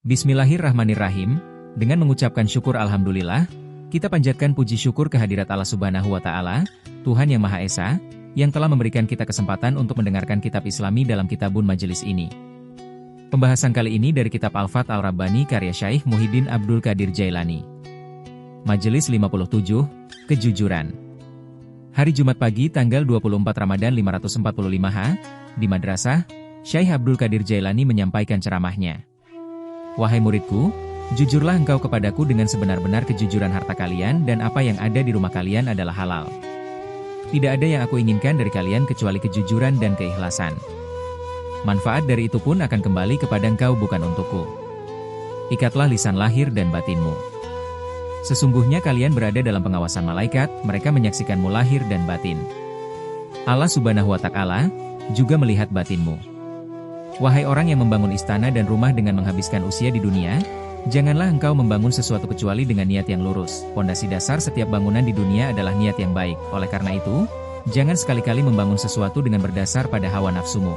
Bismillahirrahmanirrahim, dengan mengucapkan syukur Alhamdulillah, kita panjatkan puji syukur kehadirat Allah Subhanahu wa Ta'ala, Tuhan yang Maha Esa, yang telah memberikan kita kesempatan untuk mendengarkan kitab Islami dalam kitabun majelis ini. Pembahasan kali ini dari kitab Al-Fath Al-Rabbani karya Syaikh Muhyiddin Abdul Qadir Jailani. Majelis 57, Kejujuran. Hari Jumat pagi tanggal 24 Ramadan 545 H, di Madrasah, Syaikh Abdul Qadir Jailani menyampaikan ceramahnya. Wahai muridku, jujurlah engkau kepadaku dengan sebenar-benar kejujuran harta kalian dan apa yang ada di rumah kalian adalah halal. Tidak ada yang aku inginkan dari kalian kecuali kejujuran dan keikhlasan. Manfaat dari itu pun akan kembali kepada engkau bukan untukku. Ikatlah lisan lahir dan batinmu. Sesungguhnya kalian berada dalam pengawasan malaikat, mereka menyaksikanmu lahir dan batin. Allah Subhanahu wa Ta'ala juga melihat batinmu. Wahai orang yang membangun istana dan rumah dengan menghabiskan usia di dunia, janganlah engkau membangun sesuatu kecuali dengan niat yang lurus. Pondasi dasar setiap bangunan di dunia adalah niat yang baik. Oleh karena itu, jangan sekali-kali membangun sesuatu dengan berdasar pada hawa nafsumu.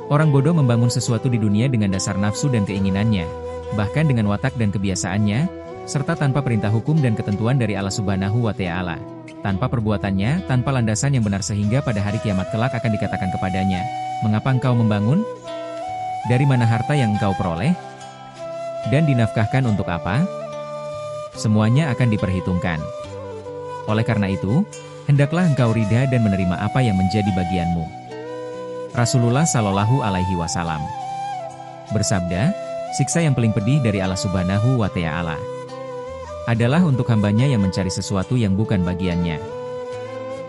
Orang bodoh membangun sesuatu di dunia dengan dasar nafsu dan keinginannya, bahkan dengan watak dan kebiasaannya, serta tanpa perintah hukum dan ketentuan dari Allah Subhanahu wa Ta'ala. Tanpa perbuatannya, tanpa landasan yang benar sehingga pada hari kiamat kelak akan dikatakan kepadanya, mengapa engkau membangun? Dari mana harta yang engkau peroleh? Dan dinafkahkan untuk apa? Semuanya akan diperhitungkan. Oleh karena itu, hendaklah engkau ridha dan menerima apa yang menjadi bagianmu. Rasulullah Shallallahu Alaihi Wasallam bersabda, siksa yang paling pedih dari Allah Subhanahu wa Ta'ala adalah untuk hambanya yang mencari sesuatu yang bukan bagiannya.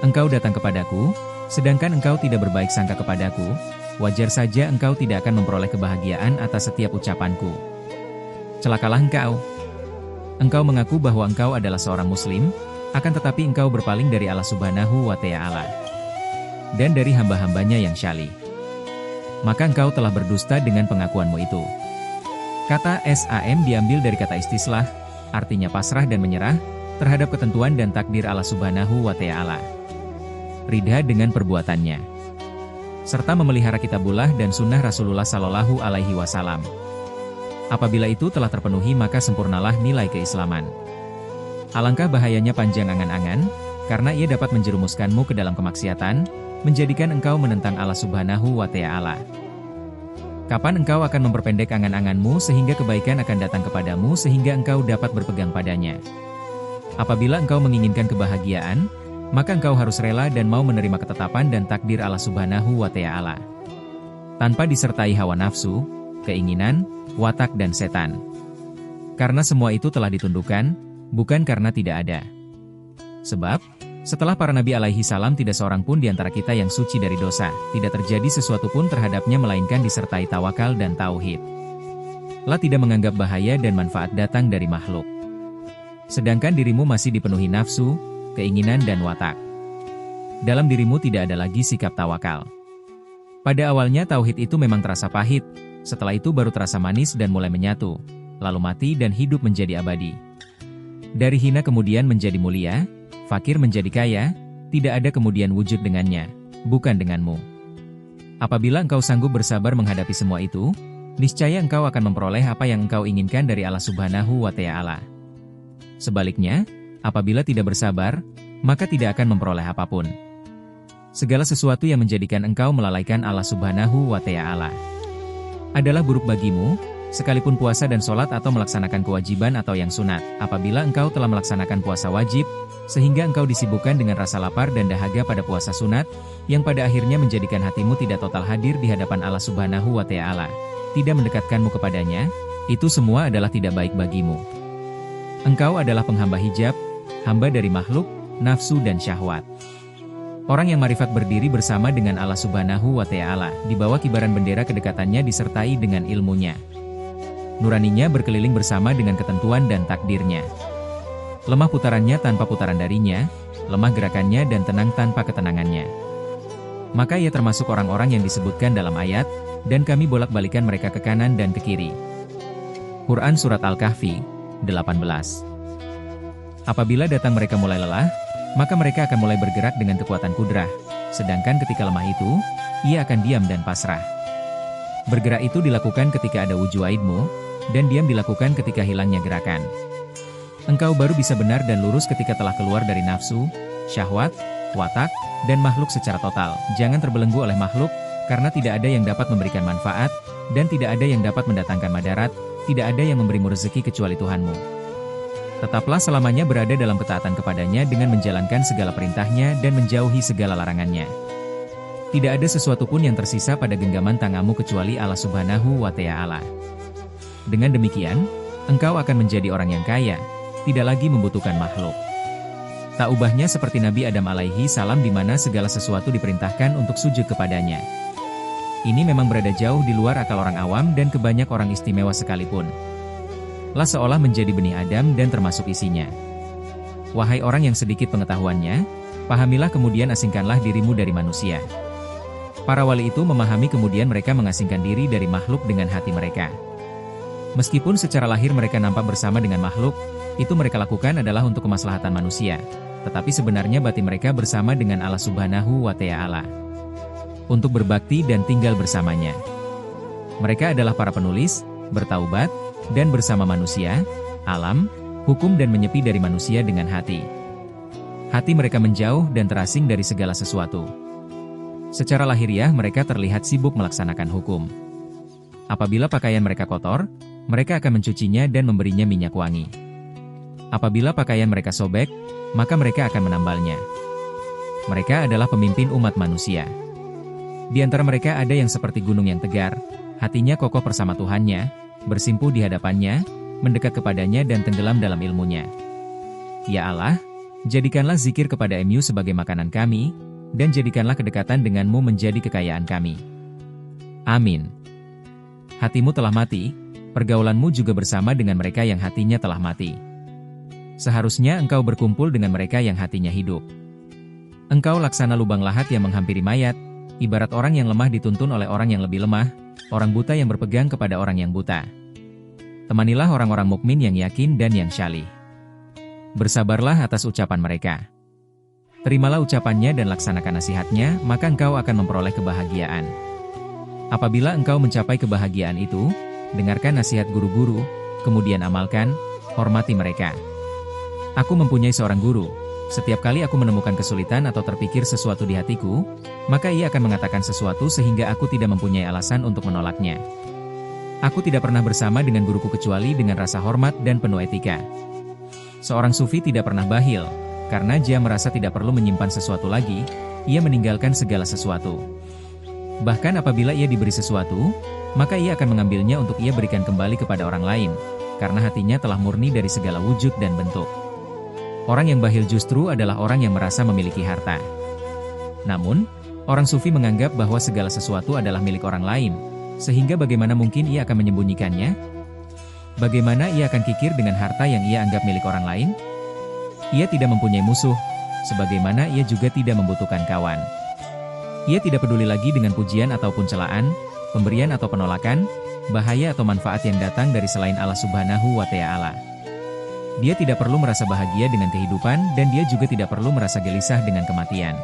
Engkau datang kepadaku, sedangkan engkau tidak berbaik sangka kepadaku, wajar saja engkau tidak akan memperoleh kebahagiaan atas setiap ucapanku. Celakalah engkau. Engkau mengaku bahwa engkau adalah seorang muslim, akan tetapi engkau berpaling dari Allah Subhanahu wa Ta'ala dan dari hamba-hambanya yang syalih. Maka engkau telah berdusta dengan pengakuanmu itu. Kata Sam diambil dari kata istislah, artinya pasrah dan menyerah terhadap ketentuan dan takdir Allah Subhanahu wa Ta'ala. Ridha dengan perbuatannya, serta memelihara kitabullah dan sunnah Rasulullah Shallallahu Alaihi Wasallam. Apabila itu telah terpenuhi maka sempurnalah nilai keislaman. Alangkah bahayanya panjang angan-angan, karena ia dapat menjerumuskanmu ke dalam kemaksiatan, menjadikan engkau menentang Allah Subhanahu wa Ta'ala. Kapan engkau akan memperpendek angan-anganmu sehingga kebaikan akan datang kepadamu sehingga engkau dapat berpegang padanya? Apabila engkau menginginkan kebahagiaan, maka engkau harus rela dan mau menerima ketetapan dan takdir Allah Subhanahu wa Ta'ala, tanpa disertai hawa nafsu, keinginan, watak dan setan. Karena semua itu telah ditundukkan, bukan karena tidak ada. Sebab, setelah para nabi alaihi salam tidak seorang pun di antara kita yang suci dari dosa, tidak terjadi sesuatu pun terhadapnya melainkan disertai tawakal dan tauhid. Allah tidak menganggap bahaya dan manfaat datang dari makhluk. Sedangkan dirimu masih dipenuhi nafsu, keinginan dan watak. Dalam dirimu tidak ada lagi sikap tawakal. Pada awalnya tauhid itu memang terasa pahit, setelah itu baru terasa manis dan mulai menyatu, lalu mati dan hidup menjadi abadi. Dari hina kemudian menjadi mulia, fakir menjadi kaya, tidak ada kemudian wujud dengannya, bukan denganmu. Apabila engkau sanggup bersabar menghadapi semua itu, niscaya engkau akan memperoleh apa yang engkau inginkan dari Allah Subhanahu wa Ta'ala. Sebaliknya, apabila tidak bersabar, maka tidak akan memperoleh apapun. Segala sesuatu yang menjadikan engkau melalaikan Allah Subhanahu wa Ta'ala adalah buruk bagimu, sekalipun puasa dan sholat atau melaksanakan kewajiban atau yang sunat. Apabila engkau telah melaksanakan puasa wajib, sehingga engkau disibukkan dengan rasa lapar dan dahaga pada puasa sunat, yang pada akhirnya menjadikan hatimu tidak total hadir di hadapan Allah Subhanahu wa Ta'ala, tidak mendekatkanmu kepadanya, itu semua adalah tidak baik bagimu. Engkau adalah penghamba hijab, hamba dari makhluk, nafsu dan syahwat. Orang yang marifat berdiri bersama dengan Allah Subhanahu wa Ta'ala, di bawah kibaran bendera kedekatannya disertai dengan ilmunya. Nuraninya berkeliling bersama dengan ketentuan dan takdirnya. Lemah putarannya tanpa putaran darinya, lemah gerakannya dan tenang tanpa ketenangannya. Maka ia termasuk orang-orang yang disebutkan dalam ayat, dan kami bolak-balikan mereka ke kanan dan ke kiri. Quran Surat Al-Kahfi, 18. Apabila datang mereka mulai lelah, maka mereka akan mulai bergerak dengan kekuatan kudrah, sedangkan ketika lemah itu, ia akan diam dan pasrah. Bergerak itu dilakukan ketika ada wujuh aidmu, dan diam dilakukan ketika hilangnya gerakan. Engkau baru bisa benar dan lurus ketika telah keluar dari nafsu, syahwat, watak, dan makhluk secara total. Jangan terbelenggu oleh makhluk, karena tidak ada yang dapat memberikan manfaat, dan tidak ada yang dapat mendatangkan madarat, tidak ada yang memberimu rezeki kecuali Tuhanmu. Tetaplah selamanya berada dalam ketaatan kepadanya dengan menjalankan segala perintahnya dan menjauhi segala larangannya. Tidak ada sesuatu pun yang tersisa pada genggaman tanganmu kecuali Allah Subhanahu wa Ta'ala. Dengan demikian, engkau akan menjadi orang yang kaya, tidak lagi membutuhkan makhluk. Tak ubahnya seperti Nabi Adam alaihi salam di mana segala sesuatu diperintahkan untuk sujud kepadanya. Ini memang berada jauh di luar akal orang awam dan kebanyak orang istimewa sekalipun. Lah seolah menjadi benih Adam dan termasuk isinya. Wahai orang yang sedikit pengetahuannya, pahamilah kemudian asingkanlah dirimu dari manusia. Para wali itu memahami kemudian mereka mengasingkan diri dari makhluk dengan hati mereka. Meskipun secara lahir mereka nampak bersama dengan makhluk, itu mereka lakukan adalah untuk kemaslahatan manusia. Tetapi sebenarnya batin mereka bersama dengan Allah Subhanahu wa Ta'ala. Untuk berbakti dan tinggal bersamanya. Mereka adalah para penulis, bertaubat, dan bersama manusia, alam, hukum dan menyepi dari manusia dengan hati. Hati mereka menjauh dan terasing dari segala sesuatu. Secara lahiriah mereka terlihat sibuk melaksanakan hukum. Apabila pakaian mereka kotor, mereka akan mencucinya dan memberinya minyak wangi. Apabila pakaian mereka sobek, maka mereka akan menambalnya. Mereka adalah pemimpin umat manusia. Di antara mereka ada yang seperti gunung yang tegar, hatinya kokoh bersama Tuhannya, bersimpuh di hadapannya, mendekat kepadanya dan tenggelam dalam ilmunya. Ya Allah, jadikanlah zikir kepada MU sebagai makanan kami, dan jadikanlah kedekatan denganmu menjadi kekayaan kami. Amin. Hatimu telah mati, pergaulanmu juga bersama dengan mereka yang hatinya telah mati. Seharusnya engkau berkumpul dengan mereka yang hatinya hidup. Engkau laksana lubang lahat yang menghampiri mayat, ibarat orang yang lemah dituntun oleh orang yang lebih lemah, orang buta yang berpegang kepada orang yang buta. Temanilah orang-orang mukmin yang yakin dan yang syalih. Bersabarlah atas ucapan mereka. Terimalah ucapannya dan laksanakan nasihatnya, maka engkau akan memperoleh kebahagiaan. Apabila engkau mencapai kebahagiaan itu, dengarkan nasihat guru-guru, kemudian amalkan, hormati mereka. Aku mempunyai seorang guru. Setiap kali aku menemukan kesulitan atau terpikir sesuatu di hatiku, maka ia akan mengatakan sesuatu sehingga aku tidak mempunyai alasan untuk menolaknya. Aku tidak pernah bersama dengan guruku kecuali dengan rasa hormat dan penuh etika. Seorang sufi tidak pernah bakhil, karena dia merasa tidak perlu menyimpan sesuatu lagi, ia meninggalkan segala sesuatu. Bahkan apabila ia diberi sesuatu, maka ia akan mengambilnya untuk ia berikan kembali kepada orang lain, karena hatinya telah murni dari segala wujud dan bentuk. Orang yang bakhil justru adalah orang yang merasa memiliki harta. Namun, orang sufi menganggap bahwa segala sesuatu adalah milik orang lain, sehingga bagaimana mungkin ia akan menyembunyikannya? Bagaimana ia akan kikir dengan harta yang ia anggap milik orang lain? Ia tidak mempunyai musuh, sebagaimana ia juga tidak membutuhkan kawan. Ia tidak peduli lagi dengan pujian ataupun celaan, pemberian atau penolakan, bahaya atau manfaat yang datang dari selain Allah Subhanahu wa Ta'ala. Dia tidak perlu merasa bahagia dengan kehidupan dan dia juga tidak perlu merasa gelisah dengan kematian.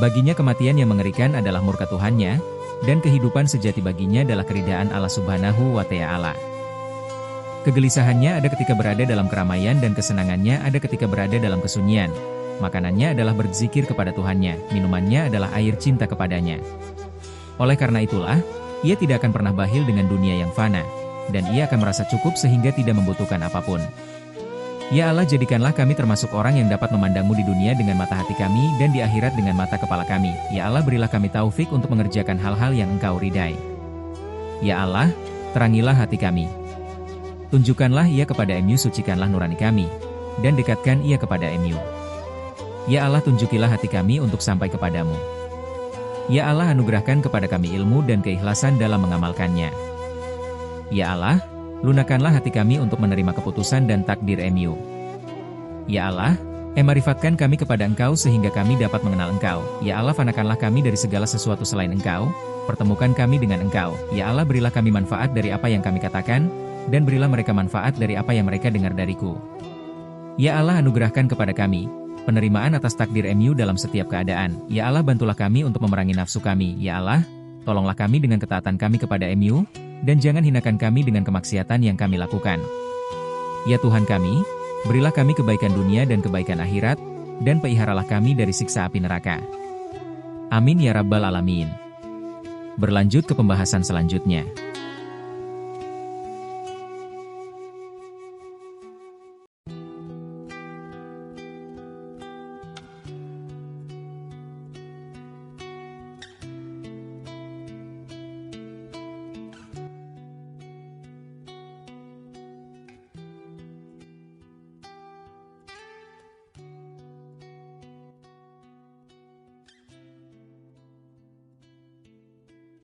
Baginya kematian yang mengerikan adalah murka Tuhannya, dan kehidupan sejati baginya adalah keridaan Allah Subhanahu wa Ta'ala. Kegelisahannya ada ketika berada dalam keramaian dan kesenangannya ada ketika berada dalam kesunyian. Makanannya adalah berzikir kepada Tuhannya, minumannya adalah air cinta kepadanya. Oleh karena itulah, ia tidak akan pernah bakhil dengan dunia yang fana, dan ia akan merasa cukup sehingga tidak membutuhkan apapun. Ya Allah, jadikanlah kami termasuk orang yang dapat memandangmu di dunia dengan mata hati kami dan di akhirat dengan mata kepala kami. Ya Allah, berilah kami taufik untuk mengerjakan hal-hal yang Engkau ridai. Ya Allah, terangilah hati kami. Tunjukkanlah ia kepada MU, sucikanlah nurani kami, dan dekatkan ia kepada MU. Ya Allah, tunjukilah hati kami untuk sampai kepadamu. Ya Allah, anugerahkan kepada kami ilmu dan keikhlasan dalam mengamalkannya. Ya Allah, lunakanlah hati kami untuk menerima keputusan dan takdir MU. Ya Allah, marifatkan kami kepada Engkau sehingga kami dapat mengenal Engkau. Ya Allah, fanakanlah kami dari segala sesuatu selain Engkau, pertemukan kami dengan Engkau. Ya Allah, berilah kami manfaat dari apa yang kami katakan, dan berilah mereka manfaat dari apa yang mereka dengar dariku. Ya Allah, anugerahkan kepada kami penerimaan atas takdir MU dalam setiap keadaan. Ya Allah, bantulah kami untuk memerangi nafsu kami. Ya Allah, tolonglah kami dengan ketaatan kami kepada MU, Dan jangan hinakan kami dengan kemaksiatan yang kami lakukan. Ya Tuhan kami, berilah kami kebaikan dunia dan kebaikan akhirat, dan peliharalah kami dari siksa api neraka. Amin ya Rabbal Alamin. Berlanjut ke pembahasan selanjutnya.